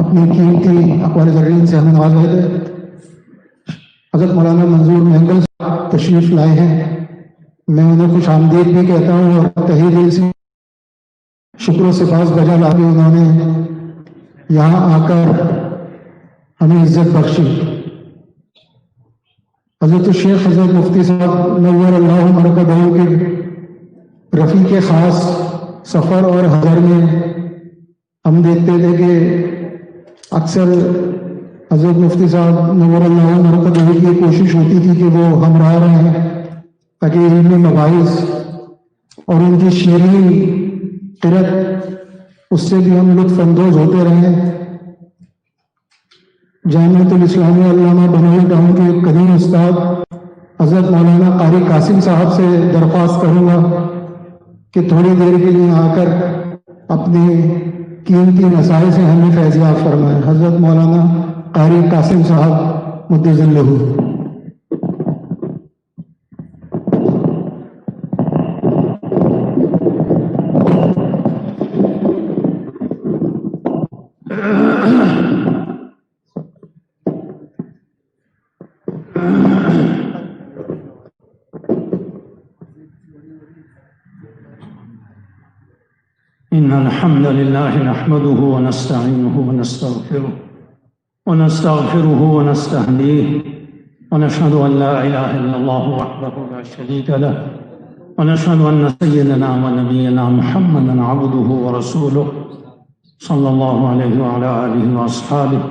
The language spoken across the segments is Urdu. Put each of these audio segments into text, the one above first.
اپنی قیمتی اقوال زرین سے ہمیں نوازے تھے۔ حضرت مولانا منظور مہنگل صاحب تشریف لائے ہیں، میں انہیں خوش آمدید بھی کہتا ہوں اور تہہ دل سے شکر و سپاس بجا لا کے انہوں نے یہاں آ کر ہمیں عزت بخشی۔ حضرت الشیخ حضرت مفتی صاحب نور اللہ مرکزہ کے رفیق خاص سفر اور حضر میں ہم دیکھتے تھے کہ اکثر حضرت مفتی صاحب نور اللہ مرکزہ کی کوشش ہوتی تھی کہ وہ ہمراہ رہیں تاکہ علمی مباحث اور ان کی شیرین قرت اس سے بھی ہم لطف اندوز ہوتے رہیں۔ جامعۃ الاسلامیہ علامہ بنوئی ٹاؤن کے قدیم استاد حضرت مولانا قاری قاسم صاحب سے درخواست کروں گا کہ تھوڑی دیر کے لیے آ کر اپنے قیمتی مسائل سے ہمیں فیضیاب فرمائیں۔ حضرت مولانا قاری قاسم صاحب مدظ اللہ۔ إن الحمد لله نحمده ونستعينه ونستغفره ونستهديه ونشهد أن لا إله إلا الله وحده لا شريك له ونشهد أن سيدنا ونبينا محمدا عبده ورسوله صلى الله عليه وعلى آله وأصحابه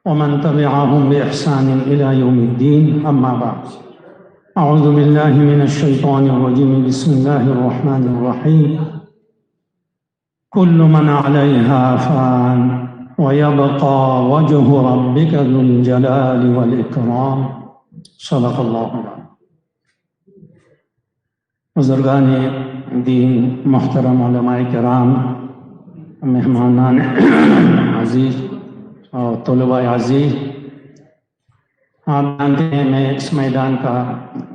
ومن تبعهم بإحسان إلى يوم الدين، أما بعد. أعوذ بالله من الشيطان الرجيم، بسم الله الرحمن الرحيم. كل من عليها فان ويبقى وجه ربك ذو الجلال والإكرام. صدق الله العظيم. بزرگان دین، محترم علماء کرام، مہمانان عزیز اور طلباء عزیز، آپ جانتے ہیں میں اس میدان کا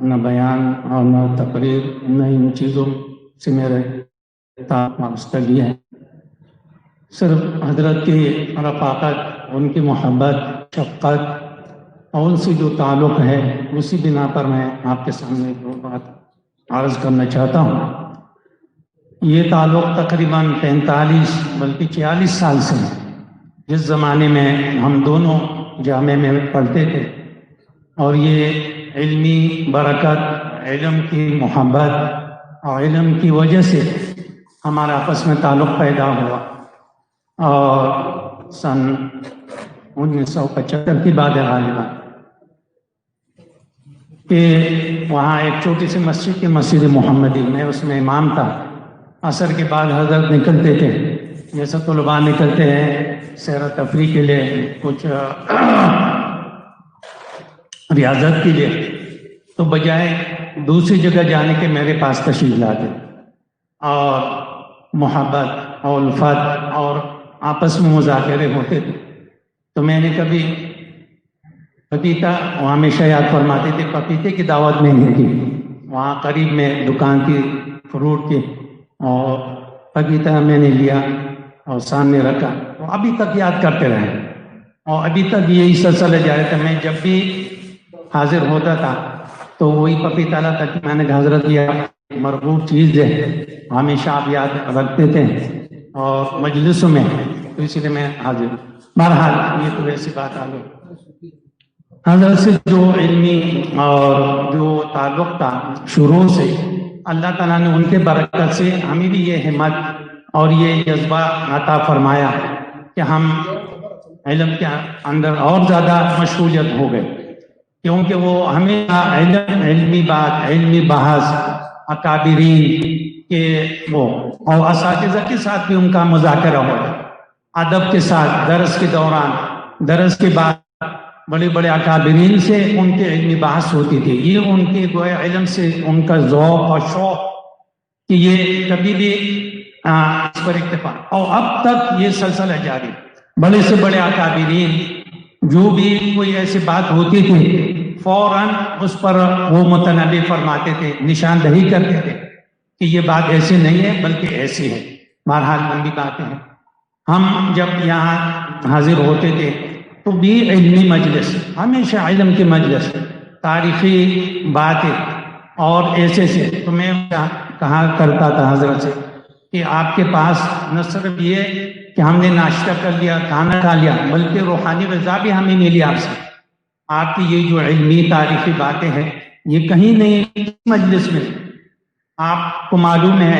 نہ بیان اور نہ تقریر نہ ان چیزوں سے میرے وابستگی ہے، صرف حضرت کی رفاقت، ان کی محبت، شفقت اور ان سے جو تعلق ہے اسی بنا پر میں آپ کے سامنے دو بات عرض کرنا چاہتا ہوں۔ یہ تعلق تقریباً 45 بلکہ 46 سال سے ہے۔ جس زمانے میں ہم دونوں جامعہ میں پڑھتے تھے اور یہ علمی برکت، علم کی محبت اور علم کی وجہ سے ہمارا آپس میں تعلق پیدا ہوا، اور سن 1975 کی بات ہے غالباً کہ وہاں ایک چھوٹی سی مسجد کی مسجد محمدی، میں اس میں امام تھا۔ عصر کے بعد حضرت نکلتے تھے جیسے طلباء نکلتے ہیں سیر و تفریح کے لیے، کچھ ریاضت کے لیے، تو بجائے دوسری جگہ جانے کے میرے پاس تشریف لاتے اور محبت اور الفت اور آپس میں مذاکرے ہوتے تھے۔ تو میں نے کبھی پپیتا، وہ ہمیشہ یاد فرماتے تھے، پپیتے کی دعوت میں نہیں تھی، وہاں قریب میں دکان کی فروٹ کی، اور پپیتا میں نے لیا اور سامنے رکھا، وہ ابھی تک یاد کرتے رہے اور ابھی تک یہی سلسلہ جاری تھا۔ میں جب بھی حاضر ہوتا تھا تو وہی پپیتا لاتا کہ میں نے حضرت یہ مرغوب چیز ہے، ہمیشہ آپ یاد رکھتے تھے اور مجلسوں میں، تو اسی لیے میں حاضر۔ بہرحال یہ تو ایسی بات آ گئی۔ حضرت سے جو علمی اور جو تعلق تھا شروع سے، اللہ تعالیٰ نے ان کے برکت سے ہمیں بھی یہ ہمت اور یہ جذبہ عطا فرمایا کہ ہم علم کے اندر اور زیادہ مشغولیت ہو گئے، کیونکہ وہ ہمیشہ علمی بات، علمی بحث، اکابرین کے وہ اور اساتذہ کے ساتھ بھی ان کا مذاکرہ ہوا، ادب کے ساتھ درس کے دوران، درس کے بعد بڑے بڑے اکابرین سے ان کے علمی بحث ہوتی تھی۔ یہ ان کے گویا علم سے ان کا ذوق اور شوق کہ یہ کبھی بھی اس پر اتفاق، اور اب تک یہ سلسلہ جاری۔ بڑے سے بڑے اکابرین جو بھی کوئی ایسی بات ہوتی تھی فوراً اس پر وہ متنبہ فرماتے تھے، نشاندہی کرتے تھے کہ یہ بات ایسی نہیں ہے بلکہ ایسی ہے۔ بہرحال لمبی باتیں ہیں، ہم جب یہاں حاضر ہوتے تھے تو بھی علمی مجلس، ہمیشہ علم کی مجلس، تاریخی باتیں اور ایسے سے. تو میں کہا کرتا تھا حضرت سے کہ آپ کے پاس نہ صرف یہ کہ ہم نے ناشتہ کر لیا، کھانا کھا لیا، بلکہ روحانی غذا بھی ہمیں ملی آپ سے. آپ کی یہ جو علمی تاریخی باتیں ہیں یہ کہیں نہیں مجلس میں. آپ کو معلوم ہے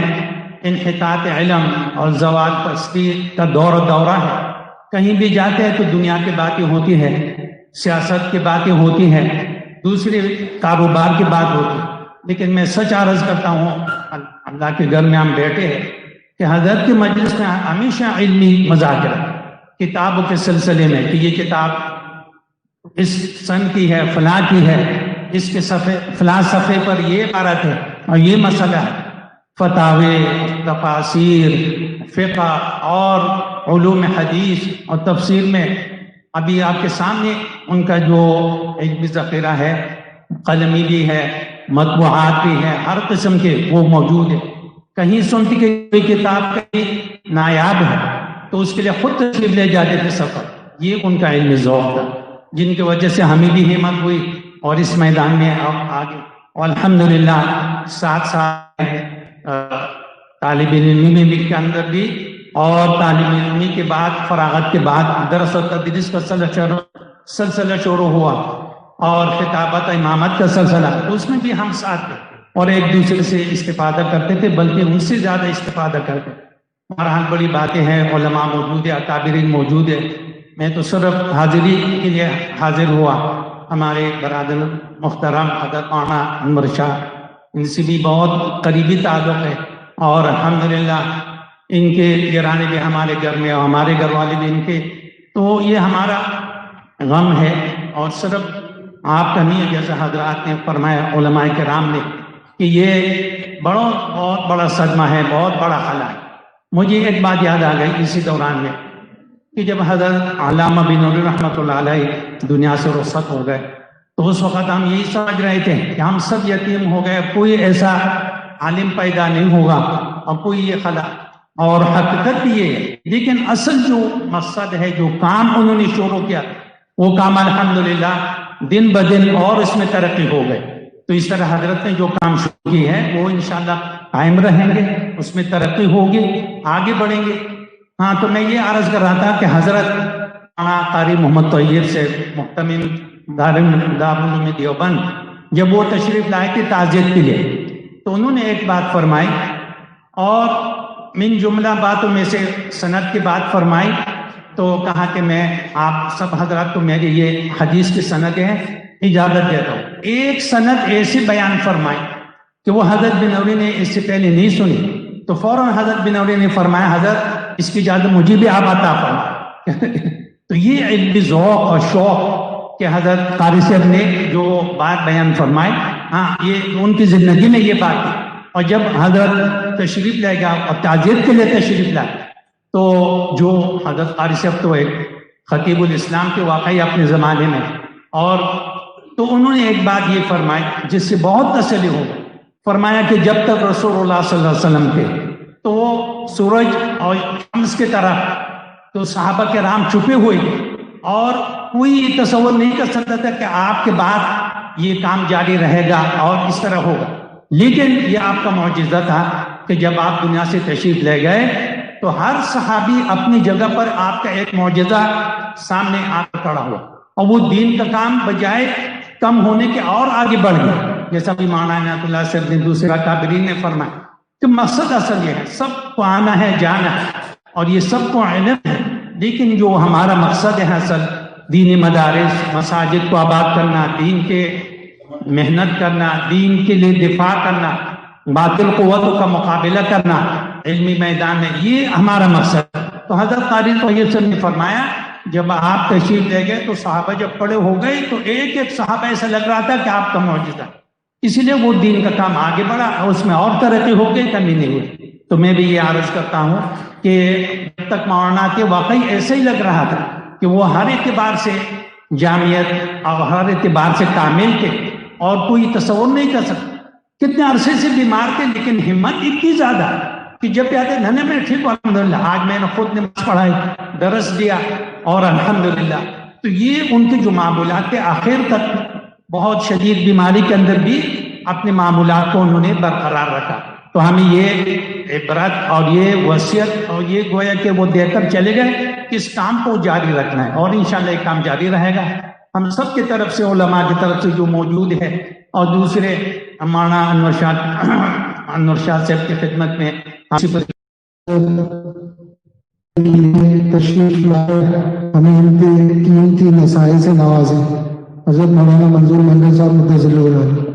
انحطاط علم اور زوال پستی کا دورہ ہے. کہیں بھی جاتے ہیں تو دنیا کی باتیں ہوتی ہے، سیاست کی باتیں ہوتی ہے، دوسرے کاروبار کی بات ہوتی ہے. لیکن میں سچ عرض کرتا ہوں، اللہ کے گھر میں ہم بیٹھے ہیں کہ حضرت کی مجلس میں ہمیشہ علمی مذاکرہ کتابوں کے سلسلے میں کہ یہ کتاب اس سن کی ہے، فلاں کی ہے، اس کے صفحے فلاں صفحے پر یہ عبارت ہے اور یہ مسئلہ ہے. فتاوی، تفاسیر، فقہ اور علوم حدیث اور تفسیر میں ابھی آپ کے سامنے ان کا جو علمی ذخیرہ ہے، قلمی بھی ہے، مطبوعات بھی ہے، ہر قسم کے وہ موجود ہے. کہیں سنتی کہ کوئی کتاب کہیں نایاب ہے تو اس کے لیے خود تشریف لے جاتے تھے سفر. یہ ان کا علمی ذوق تھا جن کی وجہ سے ہمیں بھی ہمت ہوئی اور اس میدان میں آگے. اور الحمدللہ ساتھ ساتھ طالب علمی میں کے اندر بھی، اور طالب علمی کے بعد فراغت کے بعد درس و تدریس کا سلسلہ شروع ہوا اور خطابت امامت کا سلسلہ، اس میں بھی ہم ساتھ تھے اور ایک دوسرے سے استفادہ کرتے تھے، بلکہ ان سے زیادہ استفادہ کرتے. بہرحال بڑی باتیں ہیں، علماء موجود ہے، اکابرین موجود ہے. میں تو صرف حاضری کے لیے حاضر ہوا. ہمارے برادر محترم حضرت مولانا انور شاہ، ان سے بھی بہت قریبی تعلق ہے اور الحمدللہ ان کے گرانے بھی ہمارے گھر میں اور ہمارے گھر والے بھی ان کے. تو یہ ہمارا غم ہے اور صرف آپ کا نہیں ہے، جیسے حضرات نے فرمایا علماء کرام نے کہ یہ بہت بڑا صدمہ ہے، بہت بڑا خلا ہے. مجھے ایک بات یاد آ گئی اسی دوران میں کہ جب حضرت علامہ بن نوری رحمۃ اللہ علیہ دنیا سے رخصت ہو گئے تو اس وقت ہم یہی سمجھ رہے تھے کہ ہم سب یتیم ہو گئے، کوئی ایسا عالم پیدا نہیں ہوگا اور کوئی یہ خلا. اور حقیقت بھی یہ ہے، لیکن اصل جو مقصد ہے، جو کام انہوں نے شروع کیا، وہ کام الحمدللہ دن بدن اور اس میں ترقی ہو گئے. تو اس طرح حضرت نے جو کام شروع کی ہے وہ انشاءاللہ قائم رہیں گے، اس میں ترقی ہوگی، آگے بڑھیں گے. ہاں، تو میں یہ عرض کر رہا تھا کہ حضرت قاری محمد طیب سے محتمم دارالعلوم دیوبند جب وہ تشریف لائے تھے تعزیت کے لیے تو انہوں نے ایک بات فرمائی اور من جملہ باتوں میں سے سند کی بات فرمائی. تو کہا کہ میں آپ سب حضرات کو میری یہ حدیث کی سند ہے اجازت دیتا ہوں. ایک سند ایسی بیان فرمائی کہ وہ حضرت بنوری نے اس سے پہلے نہیں سنی. تو فوراً حضرت بنوری نے فرمایا حضرت اس کی اجازت مجھے بھی آپ عطا فرمائیں. تو یہ علمی ذوق اور شوق کہ حضرت قاری صاحب نے جو بات بیان فرمائی، ہاں یہ ان کی زندگی میں یہ بات تھی. اور جب حضرت تشریف لے گا اور تعزیت کے لیے تشریف لائے تو جو حضرت قاری صاحب تو ایک خطیب الاسلام کے واقعی اپنے زمانے میں، اور تو انہوں نے ایک بات یہ فرمائی جس سے بہت تسلی ہو گئی. فرمایا کہ جب تک رسول اللہ صلی اللہ علیہ وسلم تھے تو وہ سورج اور شمس کی طرح تو صحابہ کرام چھپے ہوئے تھے اور کوئی یہ تصور نہیں کر سکتا تھا کہ آپ کے بعد یہ کام جاری رہے گا اور اس طرح ہوگا. لیکن یہ آپ کا معجزہ تھا کہ جب آپ دنیا سے تشریف لے گئے تو ہر صحابی اپنی جگہ پر آپ کا ایک معجزہ سامنے آ کر کھڑا ہوا اور وہ دین کا کام بجائے کم ہونے کے اور آگے بڑھ گیا. جیسا بھی مولانا عنایت اللہ صاحب نے دوسرا کابرین نے فرمایا کہ مقصد اصل یہ ہے، سب کو آنا ہے، جانا ہے اور یہ سب کو علم ہے، لیکن جو ہمارا مقصد ہے اصل دینی مدارس مساجد کو آباد کرنا، دین کے محنت کرنا، دین کے لیے دفاع کرنا، باطل قوتوں کا مقابلہ کرنا علمی میدان میں، یہ ہمارا مقصد. تو حضرت قاری طیب صاحب نے فرمایا جب آپ تشریف لے گئے تو صحابہ جب کھڑے ہو گئے تو ایک ایک صحابہ ایسا لگ رہا تھا کہ آپ کا معجزہ، اسی لیے وہ دین کا کام آگے بڑھا، اس میں اور ترقی ہو گئی، کمی نہیں ہوئی. تو میں بھی یہ عرض کرتا ہوں کہ جب تک مولانا کے واقعی ایسا ہی لگ رہا تھا کہ وہ ہر اعتبار سے جامعیت اور ہر اعتبار سے کامل تھے اور کوئی تصور نہیں کر سکتا. کتنے عرصے سے بیمار تھے لیکن ہمت اتنی زیادہ کہ جب بھی آتے نہ میں ٹھیک ہوں الحمدللہ، آج میں نے خود نماز پڑھائی، درس دیا اور الحمدللہ. تو یہ ان کے جو معمولات کے آخر تک بہت شدید بیماری کے اندر بھی اپنے معمولات کو انہوں نے برقرار رکھا. تو ہمیں یہ عبرت اور یہ وصیت اور یہ گویا کہ وہ دے کر چلے گئے کہ اس کام کو جاری رکھنا ہے، اور انشاءاللہ یہ کام جاری رہے گا. ہم سب کی طرف سے، علماء کی طرف سے جو موجود ہے اور دوسرے مولانا انور شاہ صاحب کی خدمت میں تشریف لائے، ہمیں ان کے قیمتی نصائح سے نوازیں. حضرت مولانا منظور محمد صاحب مدثر اللہ علیہ.